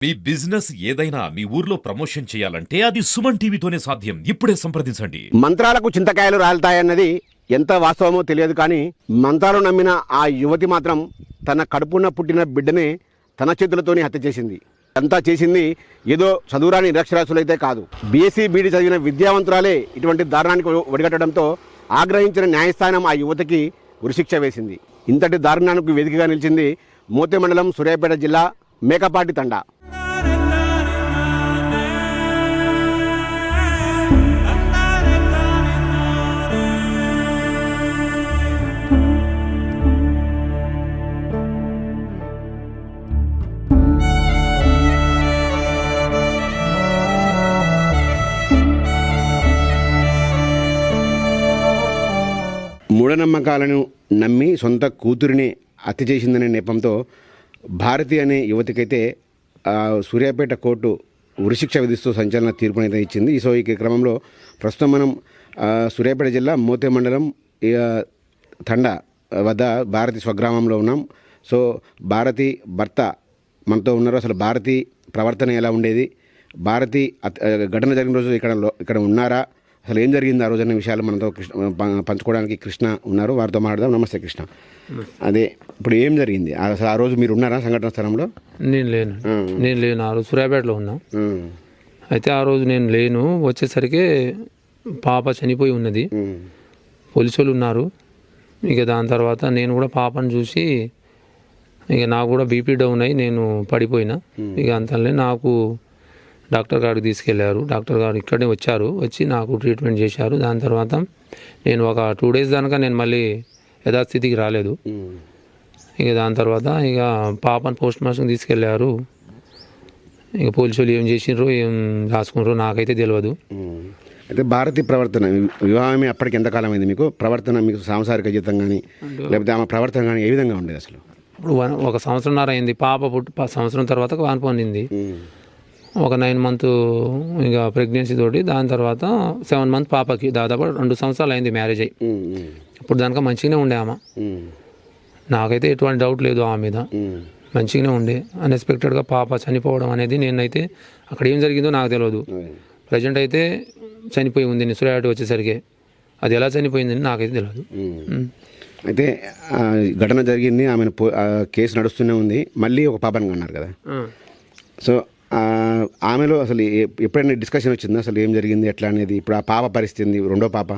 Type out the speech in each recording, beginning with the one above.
మీ business ఏదైనా మీ ఊర్లో promotion చేయాలంటే అది సుమన్ టీవీతోనే సాధ్యం. ఇప్పుడే సంప్రదించండి. మంత్రాలకు చింతకాయలు రాలుతాయన్నది ఎంత వాస్తవమో తెలియదు, కానీ మంత్రాలు నమ్మిన ఆ యువతి మాత్రం తన కడుపున పుట్టిన బిడ్డనే తన చేతులతోనే హత్య చేసింది. అంతా చేసింది ఏదో చదువురాని నిరక్షరాస్యులైతే కాదు, బీఎస్సీ బీడీ చదివిన విద్యావంతురాలే ఇటువంటి దారుణానికి ఒడిగట్టడంతో ఆగ్రహించిన న్యాయస్థానం ఆ యువతికి ఉరిశిక్ష వేసింది. ఇంతటి దారుణానికి వేదికగా నిలిచింది మోతే మండలం సూర్యాపేట జిల్లా మేకపాటి తండా. మూఢనమ్మకాలను నమ్మి సొంత కూతురిని హత్య చేసిందనే నెపంతో భారతి అనే యువతికైతే సూర్యాపేట కోర్టు ఉరిశిక్ష విధిస్తూ సంచలన తీర్పునైతే ఇచ్చింది. సో ఈ క్రమంలో ప్రస్తుతం మనం సూర్యాపేట జిల్లా మోతే మండలం తండా వద్ద భారతి స్వగ్రామంలో ఉన్నాం. సో భారతి భర్త మనతో ఉన్నారు. అసలు భారతి ప్రవర్తన ఎలా ఉండేది, భారతి ఘటన జరిగిన రోజు ఇక్కడ ఉన్నారా, అసలు ఏం జరిగింది ఆ రోజు అనే విషయాలు మనతో పంచుకోవడానికి కృష్ణ ఉన్నారు. వారితో మాట్లాడదాం. నమస్తే కృష్ణ. అదే ఇప్పుడు ఏం జరిగింది అసలు ఆ రోజు? మీరు ఉన్నారా సంఘటన స్థలంలో? నేను లేను ఆ రోజు సూర్యాపేటలో ఉన్నా. అయితే ఆ రోజు నేను లేను. వచ్చేసరికి పాప చనిపోయి ఉన్నది, పోలీసులు ఉన్నారు. ఇక దాని తర్వాత నేను కూడా పాపను చూసి ఇక నాకు కూడా బీపీ డౌన్ అయ్యి నేను పడిపోయినా. ఇక అంతలే నాకు డాక్టర్ గారికి తీసుకెళ్లారు. డాక్టర్ గారు ఇక్కడే వచ్చి నాకు ట్రీట్మెంట్ చేశారు. దాని తర్వాత నేను ఒక 2 days దాకా నేను మళ్ళీ యథాస్థితికి రాలేదు. ఇక దాని తర్వాత ఇక పాపను పోస్ట్ మార్టంకి తీసుకెళ్లారు. ఇక పోలీసులు ఏం చేసినారో ఏం రాసుకున్నారో నాకైతే తెలియదు. అయితే భారతి ప్రవర్తన, వివాహమే అప్పటికి ఎంతకాలం అయింది మీకు? ప్రవర్తన మీకు సాంసారిక జీవితం కానీ లేకపోతే ఆమె ప్రవర్తన కానీ ఏ విధంగా ఉండేది అసలు? ఇప్పుడు 1 సంవత్సరంన్నర అయింది. పాప సంవత్సరం తర్వాత వాన్ పొందింది. ఒక 9 months ఇక ప్రెగ్నెన్సీ తోటి. దాని తర్వాత 7 months పాపకి. దాదాపు 2 సంవత్సరాలు అయింది మ్యారేజ్ అయ్యి. ఇప్పుడు దానిక మంచిగానే ఉండే ఆమె. నాకైతే ఎటువంటి డౌట్ లేదు ఆమె మీద, మంచిగానే ఉండే. అన్ఎక్స్పెక్టెడ్గా పాప చనిపోవడం అనేది నేనైతే అక్కడ ఏం జరిగిందో నాకు తెలియదు. ప్రజెంట్ అయితే చనిపోయి ఉంది. సూర్యాపేట వచ్చేసరికి అది ఎలా చనిపోయిందని నాకైతే తెలియదు. అయితే ఘటన జరిగింది, ఆమె కేసు నడుస్తూనే ఉంది. మళ్ళీ ఒక పాపని అన్నారు కదా, సో ఆమెలో అసలు ఎప్పుడైనా డిస్కషన్ వచ్చిందా అసలు ఏం జరిగింది ఎట్లా అనేది? ఇప్పుడు ఆ పాప పరిస్థితి, రెండో పాప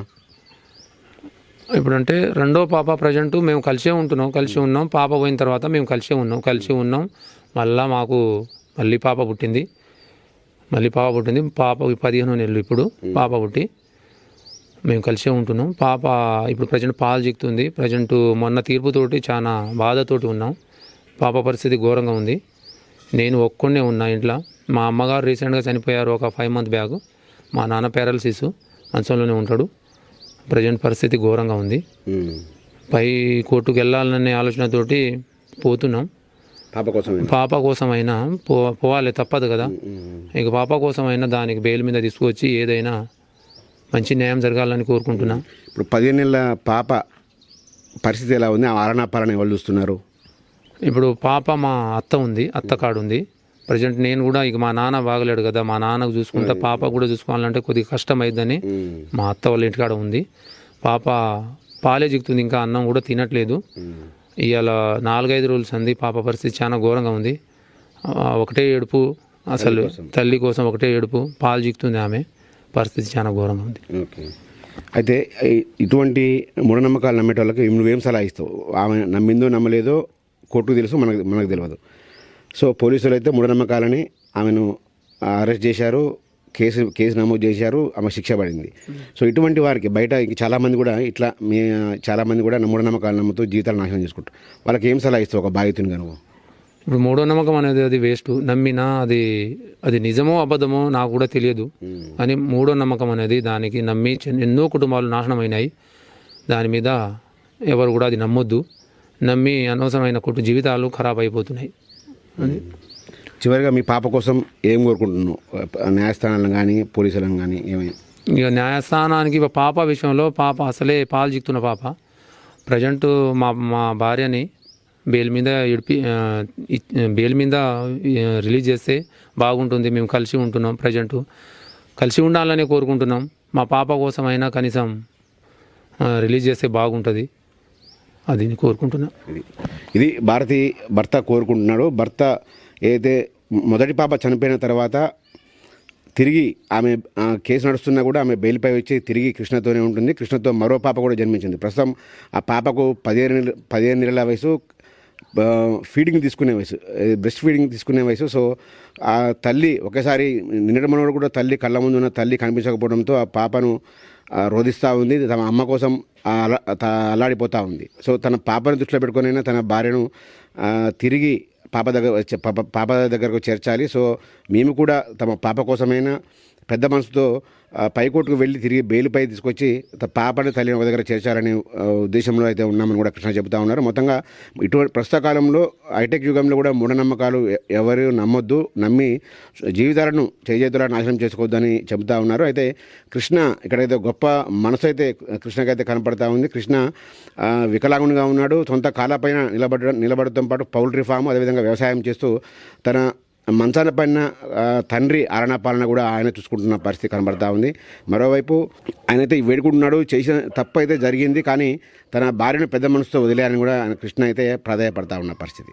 ఇప్పుడంటే రెండో పాప ప్రజెంట్ మేము కలిసి ఉన్నాం. పాప పోయిన తర్వాత మేము కలిసి ఉన్నాం. మాకు మళ్ళీ పాప పుట్టింది. పాపకి 15 నెలలు ఇప్పుడు పాప పుట్టి మేము కలిసే ఉంటున్నాం. పాప ఇప్పుడు ప్రజెంట్ పాలు చిక్కుతుంది. ప్రజెంట్ మొన్న తీర్పుతోటి చాలా బాధతోటి ఉన్నాం. పాప పరిస్థితి ఘోరంగా ఉంది. నేను ఒక్కడే ఉన్నా ఇంట్లో. మా అమ్మగారు రీసెంట్గా చనిపోయారు ఒక 5 months బ్యాక్. మా నాన్న పారాలసిస్, మంచంలోనే ఉంటాడు. ప్రజెంట్ పరిస్థితి ఘోరంగా ఉంది. పై కోర్టుకు వెళ్ళాలనే ఆలోచనతోటి పోతున్నాం. పాప కోసమైనా పోవాలి, తప్పదు కదా. ఇక పాప కోసమైనా దానికి బెయిల్ మీద తీసుకొచ్చి ఏదైనా మంచి న్యాయం జరగాలని కోరుకుంటున్నా. ఇప్పుడు 15 నెలల పాప పరిస్థితి ఎలా ఉంది? ఆలనా పాలన ఎవరు చూస్తున్నారు? ఇప్పుడు పాప మా అత్త కాడు ఉంది. ప్రజెంట్ నేను కూడా ఇక మా నాన్న బాగలేడు కదా, మా నాన్నకు చూసుకుంటా పాప కూడా చూసుకోవాలంటే కొద్దిగా కష్టం అయిద్దని మా అత్త వాళ్ళ ఇంటికాడ ఉంది. పాప పాలే చిక్కుతుంది, ఇంకా అన్నం కూడా తినట్లేదు. ఇవాళ 4-5 రోజులు అంది. పాప పరిస్థితి చాలా ఘోరంగా ఉంది. ఒకటే ఏడుపు, అసలు తల్లి కోసం ఒకటే ఏడుపు. పాలు చిక్కుతుంది, ఆమె పరిస్థితి చాలా ఘోరంగా ఉంది. అయితే ఇటువంటి మూఢనమ్మకాలు నమ్మేటోళ్ళకి నువ్వేం సలహా ఇస్తావు? ఆమె నమ్మిందో నమ్మలేదో కోర్టుకు తెలుసు, మనకు తెలియదు. సో పోలీసులు అయితే మూఢనమ్మకాలని ఆమెను అరెస్ట్ చేశారు, కేసు నమోదు చేశారు, ఆమె శిక్ష పడింది. సో ఇటువంటి వారికి బయట చాలామంది కూడా చాలామంది కూడా మూఢనమ్మకాలు నమ్ముతూ జీవితాలు నాశనం చేసుకుంటారు. వాళ్ళకి ఏం సలహా ఇస్తావు ఒక బాధితునిగా నువ్వు? ఇప్పుడు మూఢనమ్మకం అనేది అది వేస్ట్. నమ్మినా అది నిజమో అబద్ధమో నాకు కూడా తెలియదు. అని మూఢనమ్మకం అనేది దానికి నమ్మి ఎన్నో కుటుంబాలు నాశనం అయినాయి. దాని మీద ఎవరు కూడా అది నమ్మొద్దు. నమ్మి అనవసరమైన జీవితాలు ఖరాబ్ అయిపోతున్నాయి. చివరిగా మీ పాప కోసం ఏం కోరుకుంటున్నావు? న్యాయస్థానాలను కానీ పోలీసులను కానీ ఏమైనా? ఇక న్యాయస్థానానికి పాప విషయంలో పాప అసలే పాలు చిక్కుతున్న పాప. ప్రజెంట్ మా భార్యని బెయిల్ మీద బెయిల్ మీద రిలీజ్ చేస్తే బాగుంటుంది. మేము కలిసి ఉంటున్నాం, ప్రజెంట్ కలిసి ఉండాలని కోరుకుంటున్నాం. మా పాప కోసమైనా కనీసం రిలీజ్ చేస్తే బాగుంటుంది, అది కోరుకుంటున్నా. ఇది భారతి భర్త కోరుకుంటున్నాడు. భర్త ఏదైతే మొదటి పాప చనిపోయిన తర్వాత తిరిగి ఆమె కేసు నడుస్తున్నా కూడా ఆమె బెయిల్పై వచ్చి తిరిగి కృష్ణతోనే ఉంటుంది. కృష్ణతో మరో పాప కూడా జన్మించింది. ప్రస్తుతం ఆ పాపకు 15 నెలల వయసు, ఫీడింగ్ తీసుకునే వయసు, బ్రెస్ట్ ఫీడింగ్ తీసుకునే వయసు. సో ఆ తల్లి ఒకేసారి నిన్నటి మనోడు కూడా తల్లి కళ్ళ ముందు ఉన్న తల్లి కనిపించకపోవడంతో ఆ పాపను రోధిస్తూ ఉంది. తమ అమ్మ కోసం అల్లాడిపోతూ ఉంది. సో తన పాపను దృష్టిలో పెట్టుకునైనా తన భార్యను తిరిగి పాప దగ్గరకు చేర్చాలి. సో మేము కూడా తమ పాప కోసమైనా పెద్ద మనసుతో పైకోర్టుకు వెళ్ళి తిరిగి బెయిల్పై తీసుకొచ్చి పాపని తల్లిని ఒక దగ్గర చేర్చాలనే ఉద్దేశంలో అయితే ఉన్నామని కూడా కృష్ణ చెబుతా ఉన్నారు. మొత్తంగా ఇటువంటి ప్రస్తుత కాలంలో హైటెక్ యుగంలో కూడా మూఢనమ్మకాలు ఎవరు నమ్మొద్దు, నమ్మి జీవితాలను చేజేతులా నాశనం చేసుకోవద్దని చెబుతా ఉన్నారు. అయితే కృష్ణ ఇక్కడైతే గొప్ప మనసు అయితే కృష్ణకైతే కనపడతా ఉంది. కృష్ణ వికలాంగునిగా ఉన్నాడు. సొంత కాళ్ళపైన నిలబడటంతో పాటు పౌల్ట్రీ ఫామ్, అదేవిధంగా వ్యవసాయం చేస్తూ తన మంచాన పైన తండ్రి ఆలనా కూడా ఆయన చూసుకుంటున్న పరిస్థితి కనబడతా ఉంది. మరోవైపు ఆయనైతే వేడుకుంటున్నాడు, చేసిన తప్పు అయితే జరిగింది, కానీ తన భార్యను పెద్ద మనసుతో వదిలేయాలని కూడా కృష్ణ అయితే ప్రాధాయపడతా ఉన్న పరిస్థితి.